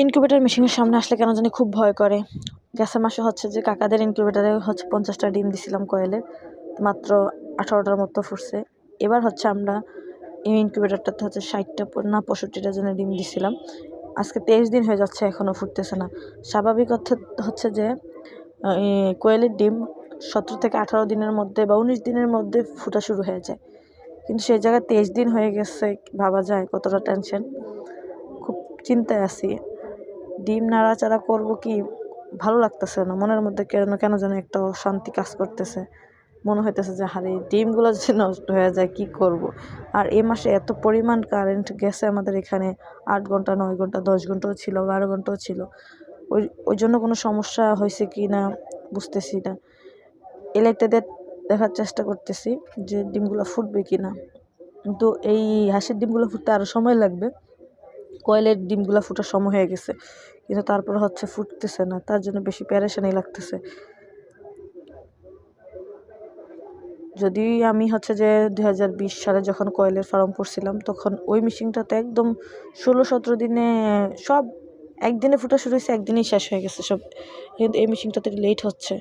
Incubator মেশিনের সামনে আসলে কেন জানি খুব ভয় করে। গেছে মাসে হচ্ছে যে কাকাদের ইনকিউবেটরে হচ্ছে 50টা ডিম দিছিলাম কয়েলের, মাত্র 18টার মতো ফুটছে। এবার হচ্ছে আমরা এই ইনকিউবেটরটাতে হচ্ছে 60টা না 65টা যেন ডিম দিছিলাম। আজকে 23 দিন হয়ে যাচ্ছে, এখনও ফুটতেছে না। স্বাভাবিক হচ্ছে যে কোয়েলের ডিম 17 থেকে 18 দিনের মধ্যে বা 19 দিনের মধ্যে ফুটা শুরু হয়ে যায়, কিন্তু সেই জায়গায় 23 দিন হয়ে গেছে। ভাবা যায় কতটা টেনশন। খুব চিন্তায় আছি। ডিম নাড়াচাড়া করবো কি ভালো লাগতেছে না, মনের মধ্যে কেন কেন যেন একটা অশান্তি কাজ করতেছে। মনে হইতেছে যে হারে ডিমগুলো যদি নষ্ট হয়ে যায় কি করব। আর এই মাসে এত পরিমাণ কারেন্ট গেছে আমাদের এখানে, 8 ঘন্টা 9 ঘন্টা 10 ঘন্টাও ছিল, 12 ঘন্টাও ছিল। ওই জন্য কোনো সমস্যা হয়েছে কি না বুঝতেছি না। এই লাইটটা দিয়ে দেখার চেষ্টা করতেছি যে ডিমগুলো ফুটবে কি না, কিন্তু এই হাঁসের ডিমগুলো ফুটতে আরও সময় লাগবে। কয়েলের ডিমগুলো ফুটার সময় হয়ে গেছে, কিন্তু তারপর হচ্ছে ফুটতেছে না, তার জন্য বেশি প্যারেশানি লাগতেছে। যদি আমি হচ্ছে যে 2020 সালে যখন কয়েলের ফার্ম করছিলাম, তখন ওই মেশিনটাতে একদম 16-17 দিনে সব, একদিনে ফুটা শুরু হয়েছে, একদিনেই শেষ হয়ে গেছে সব। কিন্তু এই মেশিনটাতে লেট হচ্ছে।